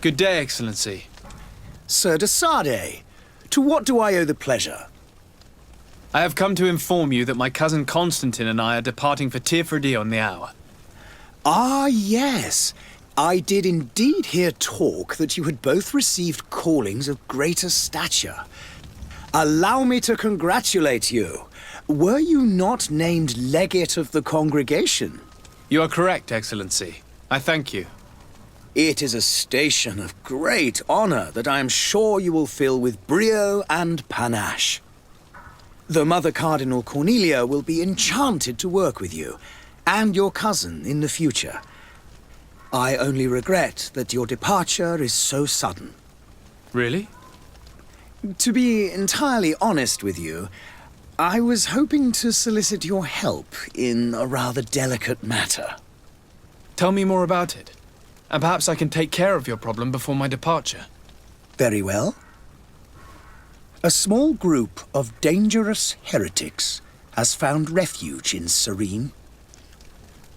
Good day, Excellency. Sir de, to what do I owe the pleasure? I have come to inform you that my cousin Constantin and I are departing for Tavern on the hour. Ah, yes. I did indeed hear talk that you had both received callings of greater stature. Allow me to congratulate you. Were you not named legate of the congregation? You are correct, Excellency. I thank you. It is a station of great honor that I am sure you will fill with brio and panache. The Mother Cardinal Cornelia will be enchanted to work with you, and your cousin in the future. I only regret that your departure is so sudden. Really? To be entirely honest with you, I was hoping to solicit your help in a rather delicate matter. Tell me more about it, and perhaps I can take care of your problem before my departure. Very well. A small group of dangerous heretics has found refuge in Serene.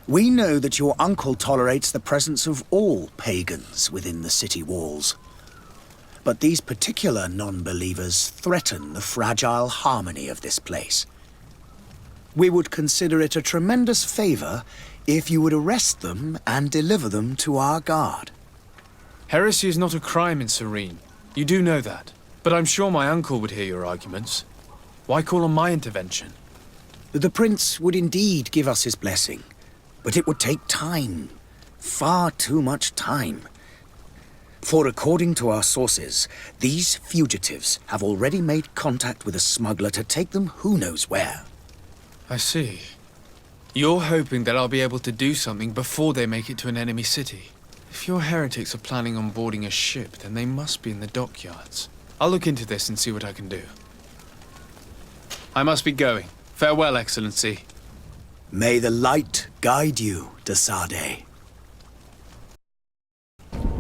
We know that your uncle tolerates the presence of all pagans within the city walls. But these particular non-believers threaten the fragile harmony of this place. We would consider it a tremendous favor if you would arrest them and deliver them to our guard. Heresy is not a crime in Serene. You do know that. But I'm sure my uncle would hear your arguments. Why call on my intervention? The prince would indeed give us his blessing, but it would take time. Far too much time. For according to our sources, these fugitives have already made contact with a smuggler to take them who knows where. I see. You're hoping that I'll be able to do something before they make it to an enemy city. If your heretics are planning on boarding a ship, then they must be in the dockyards. I'll look into this and see what I can do. I must be going. Farewell, Excellency. May the light guide you, de Sade.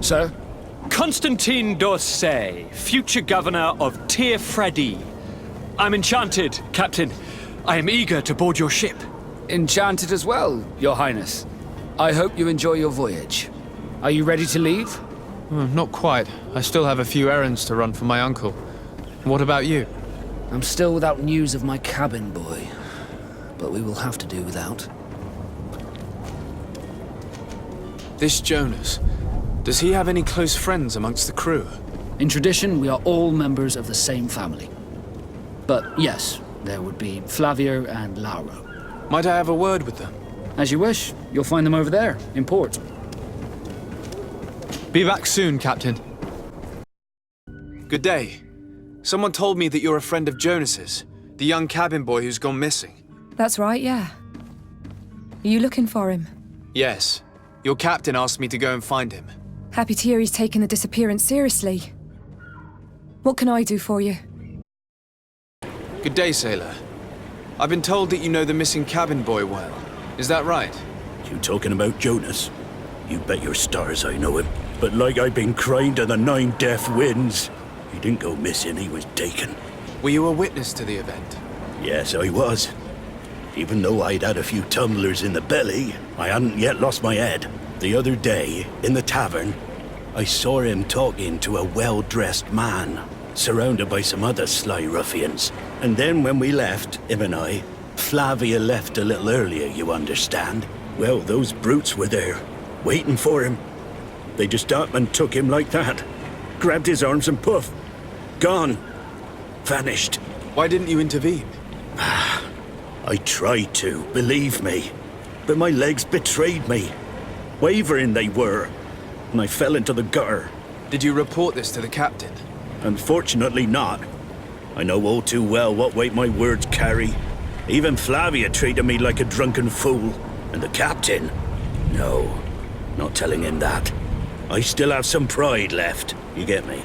Sir? Constantin d'Orsay, future governor of Tavern. I'm enchanted, Captain. I am eager to board your ship. Enchanted as well, Your Highness. I hope you enjoy your voyage. Are you ready to leave? Not quite. I still have a few errands to run for my uncle. What about you? I'm still without news of my cabin boy, but we will have to do without. This Jonas, does he have any close friends amongst the crew? In tradition, we are all members of the same family. But yes, there would be Flavio and Lauro. Might I have a word with them? As you wish. You'll find them over there, in port. Be back soon, Captain. Good day. Someone told me that you're a friend of Jonas's, the young cabin boy who's gone missing. That's right, yeah. Are you looking for him? Yes. Your captain asked me to go and find him. Happy to hear he's taken the disappearance seriously. What can I do for you? Good day, sailor. I've been told that you know the missing cabin boy well. Is that right? You talking about Jonas? You bet your stars I know him. But like I've been crying to the 9 deaf winds, he didn't go missing, he was taken. Were you a witness to the event? Yes, I was. Even though I'd had a few tumblers in the belly, I hadn't yet lost my head. The other day, in the tavern, I saw him talking to a well-dressed man, surrounded by some other sly ruffians. And then when we left, him and I, Flavia left a little earlier, you understand. Well, those brutes were there, waiting for him. They just up and took him like that. Grabbed his arms and poof. Gone. Vanished. Why didn't you intervene? I tried to, believe me. But my legs betrayed me. Wavering they were. And I fell into the gutter. Did you report this to the captain? Unfortunately not. I know all too well what weight my words carry. Even Flavia treated me like a drunken fool. And the captain? No, not telling him that. I still have some pride left, you get me?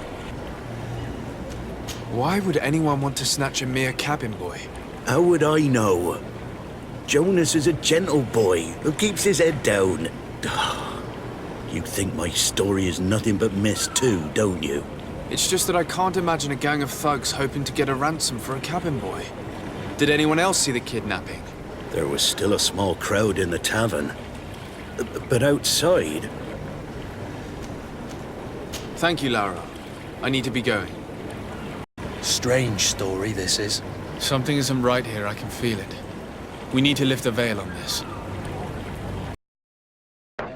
Why would anyone want to snatch a mere cabin boy? How would I know? Jonas is a gentle boy who keeps his head down. You think my story is nothing but mist too, don't you? It's just that I can't imagine a gang of thugs hoping to get a ransom for a cabin boy. Did anyone else see the kidnapping? There was still a small crowd in the tavern. But outside... Thank you, Laura. I need to be going. Strange story, this is. Something isn't right here, I can feel it. We need to lift the veil on this.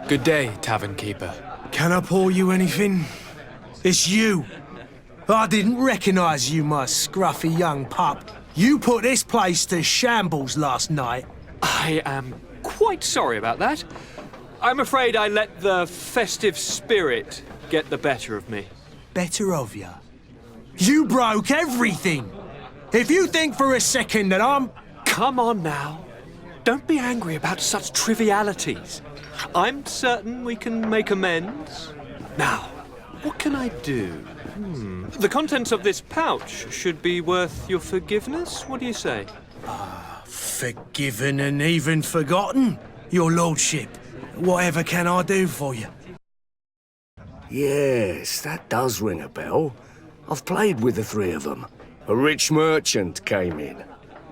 Good day, Tavern Keeper. Can I pour you anything? It's you. I didn't recognize you, my scruffy young pup. You put this place to shambles last night. I am quite sorry about that. I'm afraid I let the festive spirit get the better of me. Better of ya. You broke everything. If you think for a second that I'm... Come on now. Don't be angry about such trivialities. I'm certain we can make amends. Now, what can I do? The contents of this pouch should be worth your forgiveness. What do you say? Forgiven and even forgotten, your lordship. Whatever can I do for you? Yes, that does ring a bell. I've played with the three of them. A rich merchant came in,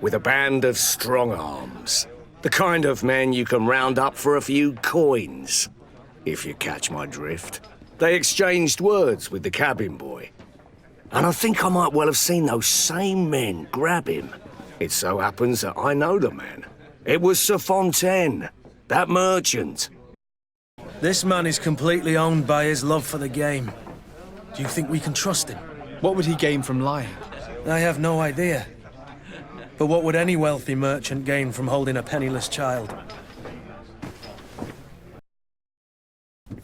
with a band of strong arms. The kind of men you can round up for a few coins, if you catch my drift. They exchanged words with the cabin boy. And I think I might well have seen those same men grab him. It so happens that I know the man. It was Sir Fontaine, that merchant. This man is completely owned by his love for the game. Do you think we can trust him? What would he gain from lying? I have no idea. But what would any wealthy merchant gain from holding a penniless child?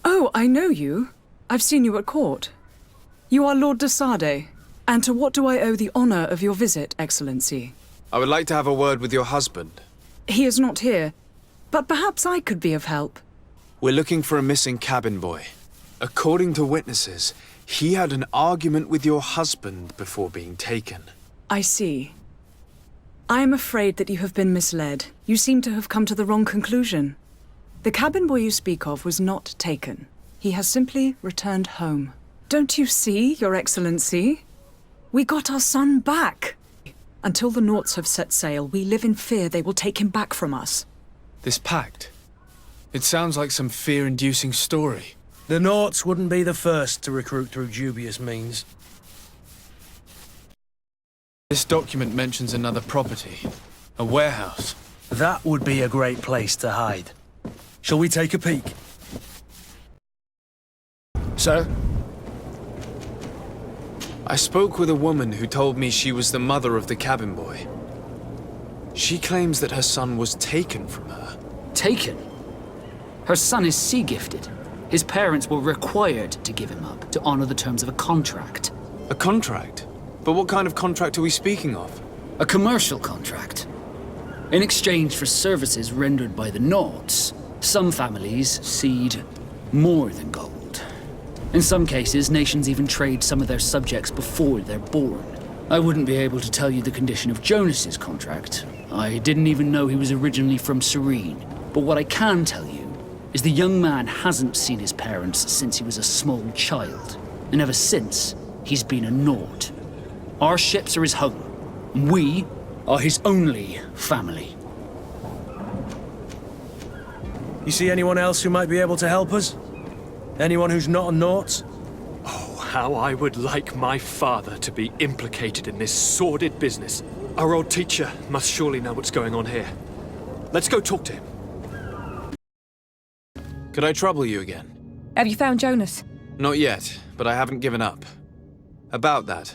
Oh, I know you. I've seen you at court. You are Lord de Sade. And to what do I owe the honor of your visit, Excellency? I would like to have a word with your husband. He is not here, but perhaps I could be of help. We're looking for a missing cabin boy. According to witnesses, he had an argument with your husband before being taken. I see. I am afraid that you have been misled. You seem to have come to the wrong conclusion. The cabin boy you speak of was not taken. He has simply returned home. Don't you see, Your Excellency? We got our son back. Until the Nauts have set sail, we live in fear they will take him back from us. This pact? It sounds like some fear-inducing story. The Nauts wouldn't be the first to recruit through dubious means. This document mentions another property. A warehouse. That would be a great place to hide. Shall we take a peek? Sir? I spoke with a woman who told me she was the mother of the cabin boy. She claims that her son was taken from her. Taken? Her son is sea-gifted. His parents were required to give him up to honor the terms of a contract. A contract? But what kind of contract are we speaking of? A commercial contract. In exchange for services rendered by the Nauts, some families cede more than gold. In some cases, nations even trade some of their subjects before they're born. I wouldn't be able to tell you the condition of Jonas's contract. I didn't even know he was originally from Serene. But what I can tell you is the young man hasn't seen his parents since he was a small child. And ever since, he's been a Naut. Our ships are his home, and we are his only family. You see anyone else who might be able to help us? Anyone who's not a Naut? Oh, how I would like my father to be implicated in this sordid business. Our old teacher must surely know what's going on here. Let's go talk to him. Could I trouble you again? Have you found Jonas? Not yet, but I haven't given up. About that.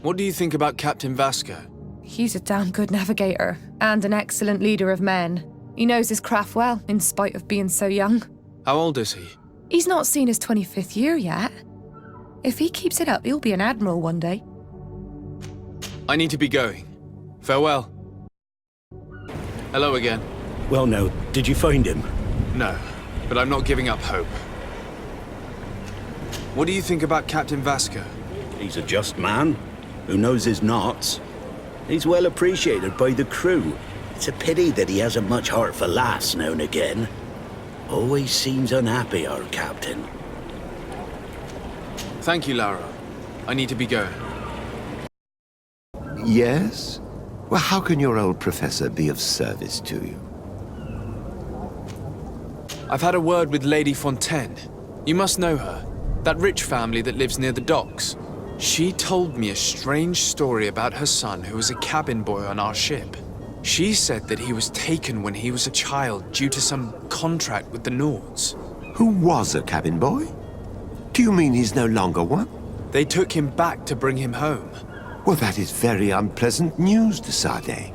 What do you think about Captain Vasco? He's a damn good navigator and an excellent leader of men. He knows his craft well, in spite of being so young. How old is he? He's not seen his 25th year yet. If he keeps it up, he'll be an admiral one day. I need to be going. Farewell. Hello again. Well, now, did you find him? No, but I'm not giving up hope. What do you think about Captain Vasco? He's a just man who knows his knots. He's well appreciated by the crew. It's a pity that he hasn't much heart for laughs now and again. Always seems unhappy, our captain. Thank you, Laura. I need to be going. Yes? Well, how can your old professor be of service to you? I've had a word with Lady Fontaine. You must know her. That rich family that lives near the docks. She told me a strange story about her son who was a cabin boy on our ship. She said that he was taken when he was a child due to some contract with the Nauts. Who was a cabin boy? Do you mean he's no longer one? They took him back to bring him home. Well, that is very unpleasant news, de Sade.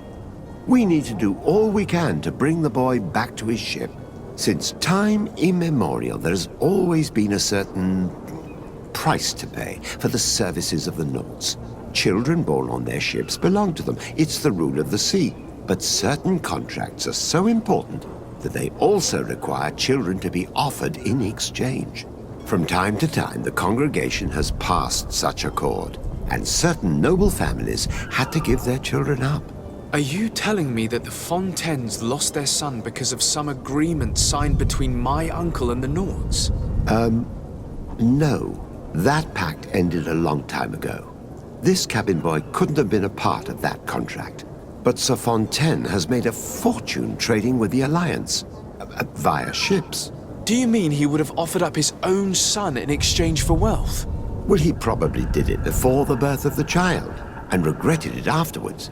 We need to do all we can to bring the boy back to his ship. Since time immemorial, there has always been a certain price to pay for the services of the Nauts. Children born on their ships belong to them. It's the rule of the sea. But certain contracts are so important that they also require children to be offered in exchange. From time to time, the congregation has passed such accord, and certain noble families had to give their children up. Are you telling me that the Fontaines lost their son because of some agreement signed between my uncle and the Nauts? No. That pact ended a long time ago. This cabin boy couldn't have been a part of that contract. But Sir Fontaine has made a fortune trading with the Alliance, via ships. Do you mean he would have offered up his own son in exchange for wealth? Well, he probably did it before the birth of the child, and regretted it afterwards.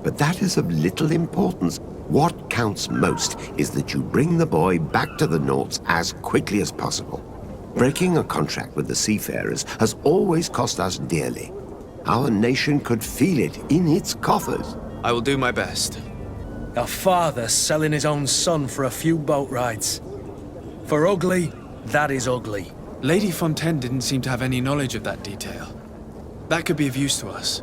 But that is of little importance. What counts most is that you bring the boy back to the Nauts as quickly as possible. Breaking a contract with the seafarers has always cost us dearly. Our nation could feel it in its coffers. I will do my best. A father selling his own son for a few boat rides. For ugly, that is ugly. Lady Fontaine didn't seem to have any knowledge of that detail. That could be of use to us.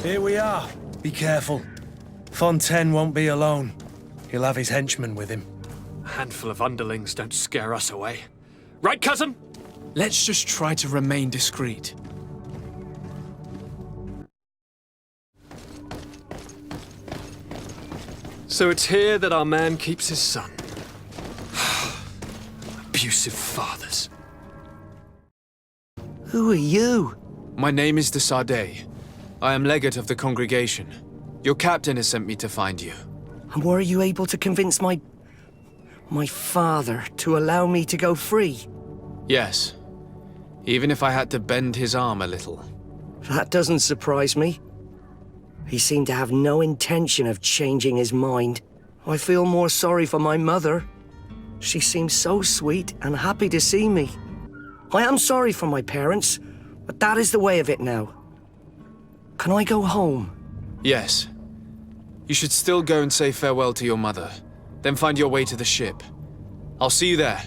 Here we are. Be careful. Fontaine won't be alone. He'll have his henchmen with him. A handful of underlings don't scare us away. Right, cousin? Let's just try to remain discreet. So it's here that our man keeps his son. Abusive fathers. Who are you? My name is de Sade. I am legate of the congregation. Your captain has sent me to find you. And were you able to convince my father to allow me to go free? Yes. Even if I had to bend his arm a little. That doesn't surprise me. He seemed to have no intention of changing his mind. I feel more sorry for my mother. She seemed so sweet and happy to see me. I am sorry for my parents, but that is the way of it now. Can I go home? Yes. You should still go and say farewell to your mother. Then find your way to the ship. I'll see you there.